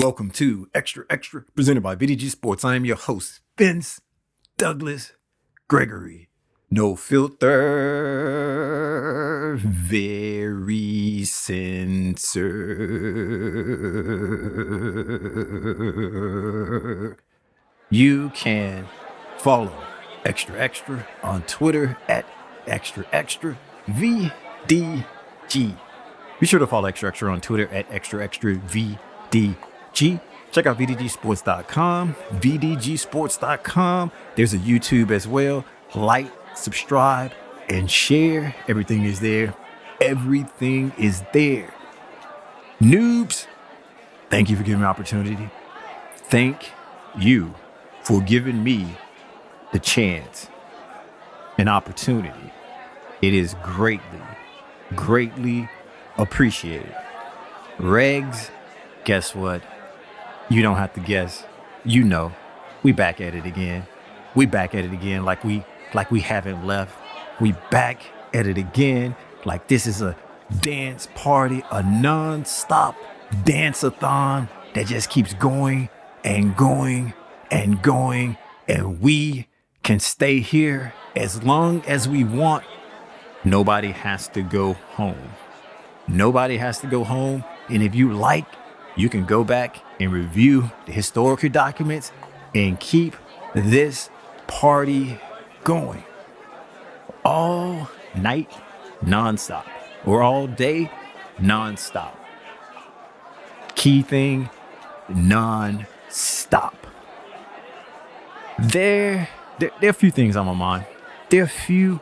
Welcome to Xtra, presented by VDG Sports. I am your host, Vince Douglas Gregory. No filter, very sincere. You can follow Xtra on Twitter at Xtra VDG. Be sure to follow Xtra on Twitter at Xtra VDG. Check out VDGsports.com, VDGsports.com. There's a YouTube as well. Like, subscribe, and share. Everything is there. Everything is there. Noobs, thank you for giving me an opportunity. Thank you for giving me the chance, an opportunity. It is greatly appreciated. Regs, guess what? You don't have to guess. You know, we back at it again. We back at it again like we haven't left. We back at it again like this is a dance party, a non-stop dance-a-thon that just keeps going and going and going, and we can stay here as long as we want. Nobody has to go home. Nobody has to go home, and if you like, you can go back and review the historical documents and keep this party going all night, nonstop, or all day, nonstop. Key thing, nonstop. There are a few things on my mind. There are a few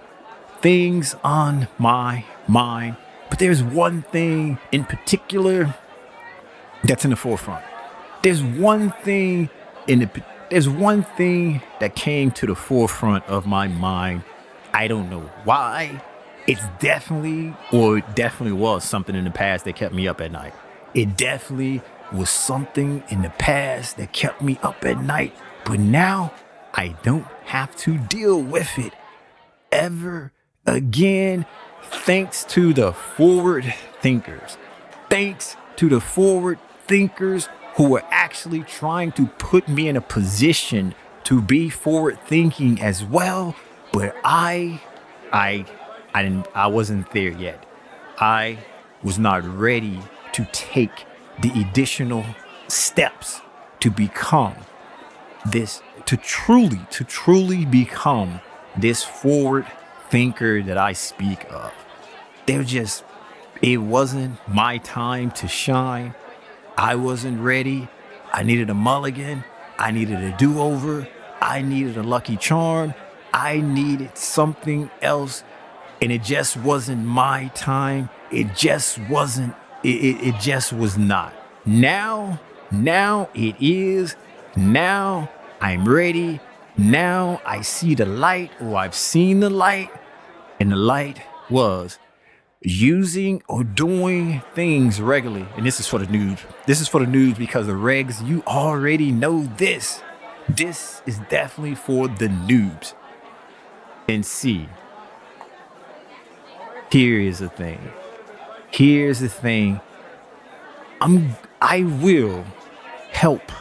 things on my mind, but there's one thing in particular that's in the forefront. There's one thing that came to the forefront of my mind. I don't know why. It definitely was something in the past that kept me up at night. It definitely was something in the past that kept me up at night. But now I don't have to deal with it ever again. Thanks to the forward thinkers. Thanks to the forward thinkers who were actually trying to put me in a position to be forward thinking as well, but I wasn't there yet. I was not ready to take the additional steps to become this, to truly become this forward thinker that I speak of. It wasn't my time to shine. I wasn't ready. I needed a mulligan. I needed a do-over. I needed a lucky charm. I needed something else. And it just wasn't my time. It just wasn't. It just was not. Now it is. Now I'm ready. Now I see the light, or I've seen the light. And the light was using or doing things regularly. And this is for the noobs. This is for the noobs because the regs, you already know this. This is definitely for the noobs. And see, here's the thing. I will help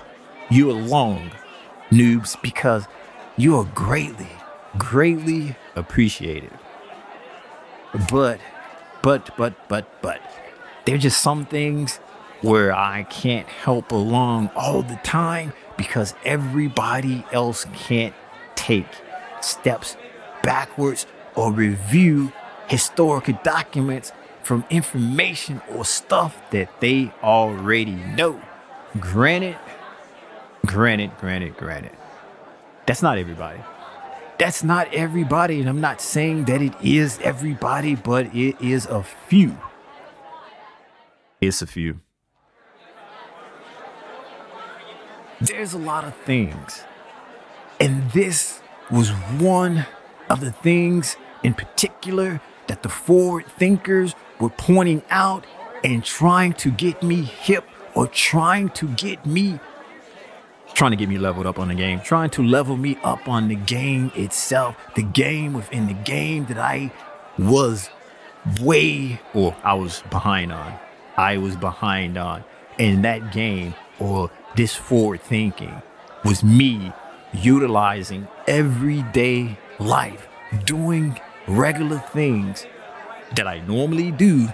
you along, noobs, because you are greatly appreciated. But there's just some things where I can't help along all the time because everybody else can't take steps backwards or review historical documents from information or stuff that they already know. Granted. That's not everybody. And I'm not saying that it is everybody, but it is a few. It's a few. There's a lot of things. And this was one of the things in particular that the forward thinkers were pointing out and trying to get me hip, or trying to get me leveled up on the game, trying to level me up on the game itself, the game within the game that I was behind on. And that game or this forward thinking was me utilizing everyday life, doing regular things that I normally do,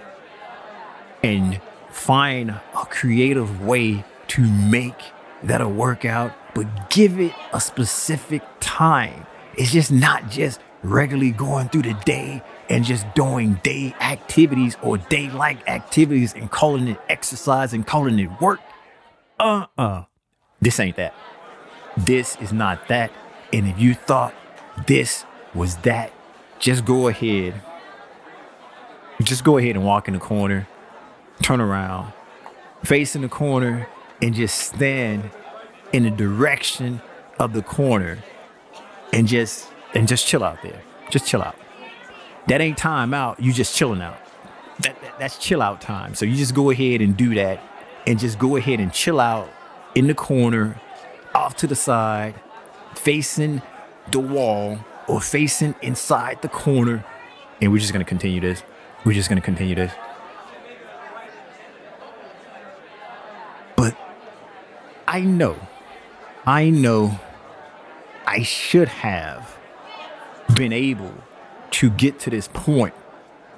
and find a creative way to make that a workout, but give it a specific time. It's just not just regularly going through the day and just doing day activities or day-like activities and calling it exercise and calling it work. This ain't that. This is not that. And if you thought this was that, just go ahead. Just go ahead and walk in the corner, turn around, face in the corner, and just stand in the direction of the corner and just chill out there. Just chill out. That ain't time out. You just chilling out. That's chill out time. So you just go ahead and do that and just go ahead and chill out in the corner, off to the side, facing the wall or facing inside the corner. And we're just going to continue this. We're just going to continue this. But I know I should have been able to get to this point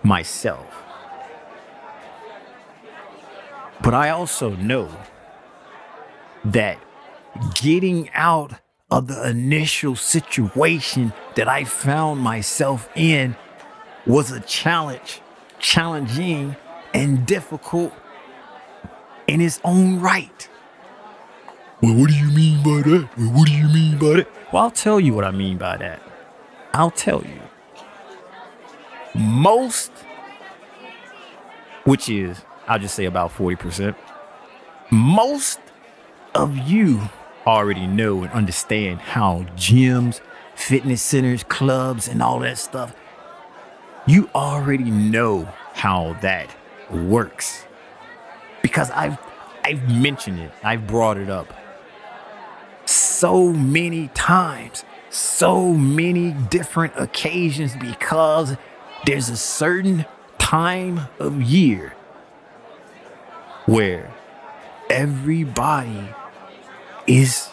myself. But I also know that getting out of the initial situation that I found myself in was a challenging and difficult in its own right. Well, what do you mean by that? Well, what do you mean by that? Well, I'll tell you what I mean by that. I'll tell you. Most, which is, I'll just say about 40%, most of you already know and understand how gyms, fitness centers, clubs, and all that stuff, you already know how that works. Because I've mentioned it, I've brought it up so many times, so many different occasions, because there's a certain time of year where everybody is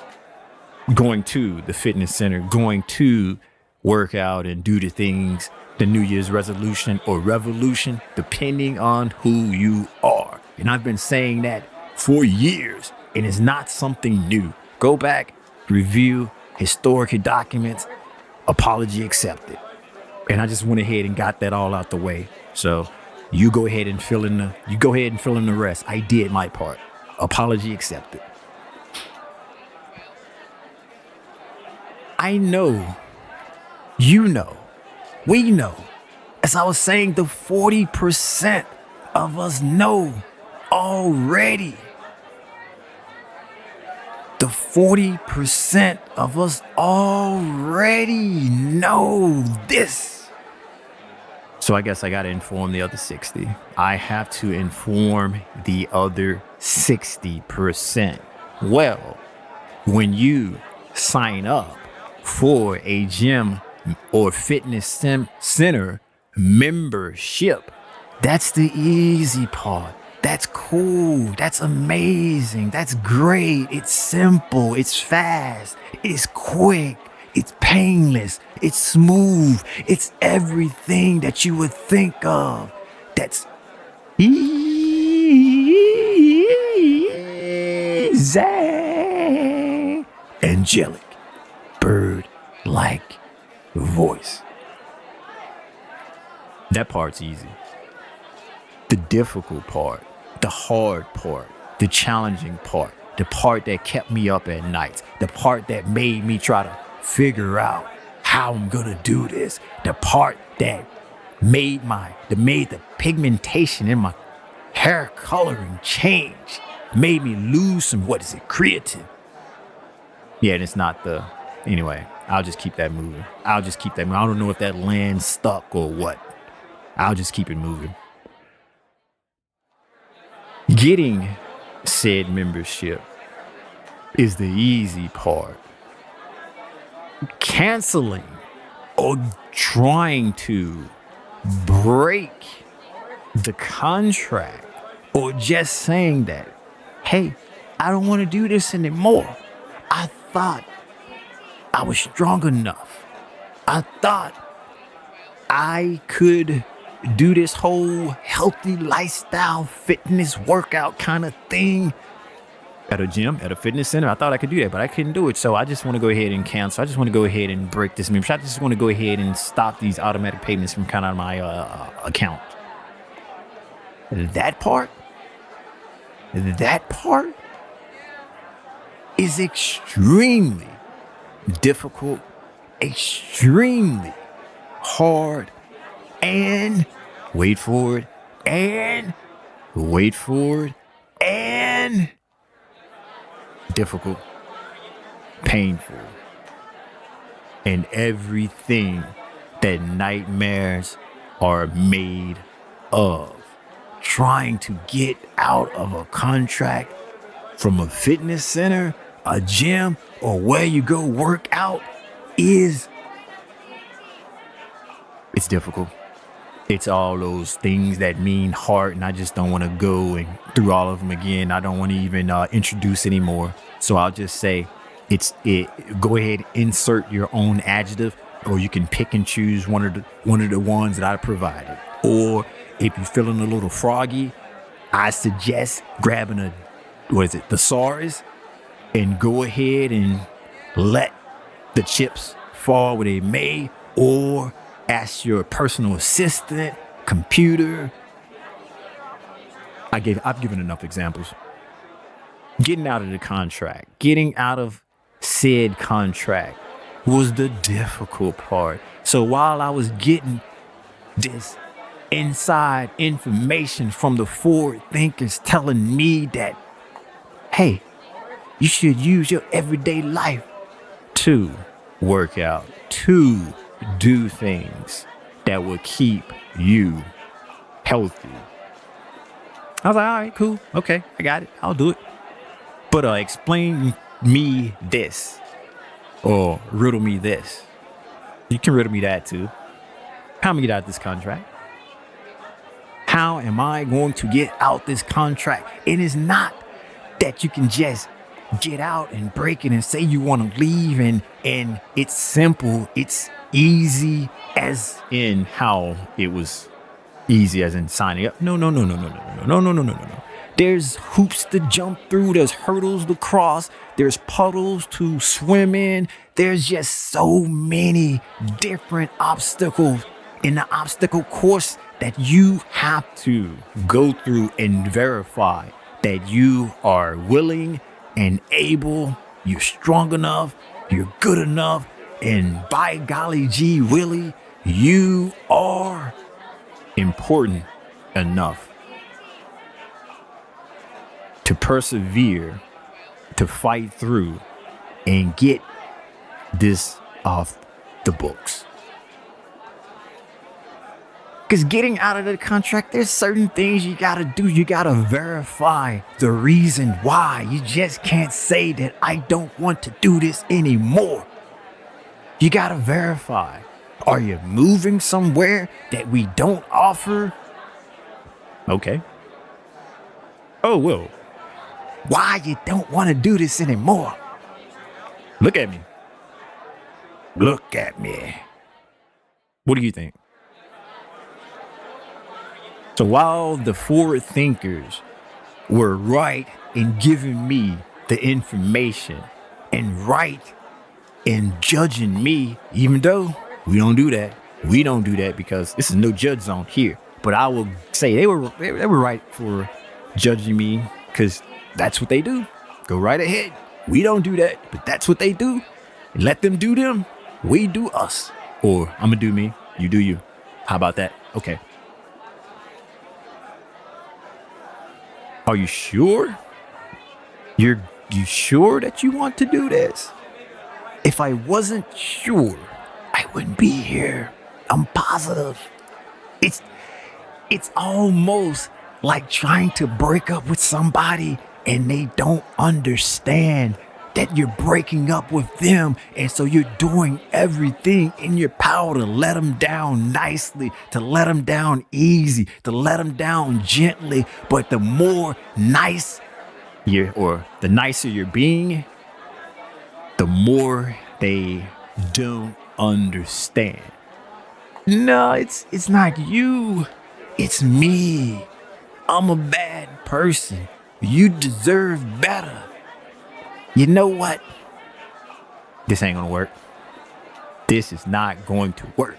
going to the fitness center, going to work out and do the things, the New Year's resolution or revolution, depending on who you are. And I've been saying that for years, and it's not something new. Go back, review historic documents, apology accepted. And I just went ahead and got that all out the way. So you go ahead and fill in the rest. I did my part. Apology accepted. I know, you know, we know. As I was saying, the 40% of us know already. The 40% of us already know this. So I guess I got to inform the other 60. I have to inform the other 60%. Well, when you sign up for a gym or fitness center membership, that's the easy part. That's cool. That's amazing. That's great. It's simple. It's fast. It's quick. It's painless. It's smooth. It's everything that you would think of. That's easy. Angelic. Bird-like voice. That part's easy. The difficult part, the hard part, the challenging part, the part that kept me up at nights, the part that made me try to figure out how I'm gonna do this, the part that made the pigmentation in my hair coloring change, made me lose some, creatine. Yeah, and it's not anyway, I'll just keep that moving. I don't know if that land's stuck or what. I'll just keep it moving. Getting said membership is the easy part. Canceling or trying to break the contract or just saying that, hey, I don't want to do this anymore. I thought I was strong enough. I thought I could do this whole healthy lifestyle, fitness, workout kind of thing at a gym, at a fitness center. I thought I could do that, but I couldn't do it. So I just want to go ahead and cancel. I just want to go ahead and break this membership. I just want to go ahead and stop these automatic payments from coming out of my account. That part is extremely difficult, extremely hard, and wait for it, and difficult, painful, and everything that nightmares are made of. Trying to get out of a contract from a fitness center, a gym, or where you go work out it's difficult. It's all those things that mean heart, and I just don't want to go and through all of them again. I don't want to even introduce anymore. So I'll just say go ahead, insert your own adjective, or you can pick and choose one of the ones that I provided. Or if you're feeling a little froggy, I suggest grabbing a thesaurus, and go ahead and let the chips fall where they may, or ask your personal assistant, computer. I've given enough examples. Getting out of the contract, getting out of said contract was the difficult part. So while I was getting this inside information from the forward thinkers telling me that, hey, you should use your everyday life to work out, to do things that will keep you healthy. I was like, all right, cool. Okay, I got it. I'll do it. But explain me this, or riddle me this. You can riddle me that too. How am I get out of this contract? How am I going to get out this contract? It is not that you can just get out and break it and say you want to leave, and it's simple. It's easy, as in how it was easy as in signing up. No. There's hoops to jump through. There's hurdles to cross. There's puddles to swim in. There's just so many different obstacles in the obstacle course that you have to go through and verify that you are willing and able, you're strong enough, you're good enough, and by golly gee Willie, you are important enough to persevere, to fight through, and get this off the books. Because getting out of the contract, there's certain things you gotta do. You gotta verify the reason why. You just can't say that I don't want to do this anymore. You gotta verify. Are you moving somewhere that we don't offer? Okay. Oh, well, why you don't want to do this anymore? Look at me. Look at me. What do you think? So while the forward thinkers were right in giving me the information and right in judging me, even though we don't do that because this is no judge zone here. But I will say they were right for judging me, because that's what they do. Go right ahead. We don't do that, but that's what they do. Let them do them. We do us. Or I'm gonna do me. You do you. How about that? Okay. Are you sure? You sure that you want to do this? If I wasn't sure, I wouldn't be here. I'm positive. It's almost like trying to break up with somebody and they don't understand that you're breaking up with them, and so you're doing everything in your power to let them down nicely, to let them down easy, to let them down gently. But the more nice or the nicer you're being, the more they don't understand. No, it's not you. It's me. I'm a bad person. You deserve better. You know what? This ain't gonna work. This is not going to work.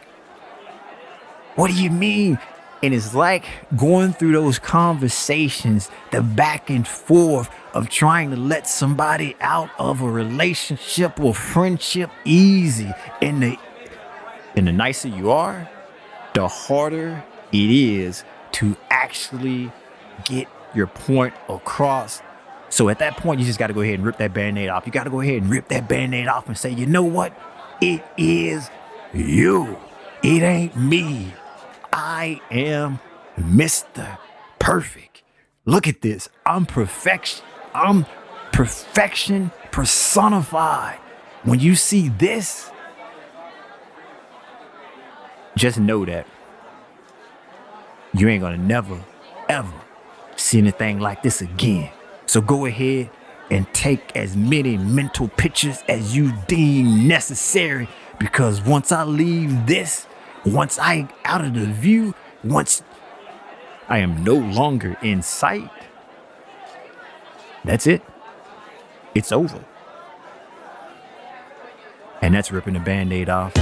What do you mean? And it's like going through those conversations, the back and forth of trying to let somebody out of a relationship or friendship easy. And the nicer you are, the harder it is to actually get your point across. So at that point, you just got to go ahead and rip that Band-Aid off. You got to go ahead and rip that Band-Aid off and say, you know what? It is you. It ain't me. I am Mr. Perfect. Look at this. I'm perfection. I'm perfection personified. When you see this, just know that you ain't gonna never, ever see anything like this again. So go ahead and take as many mental pictures as you deem necessary, because once I leave this, once I out of the view, once I am no longer in sight, that's it. It's over. And that's ripping the Band-Aid off.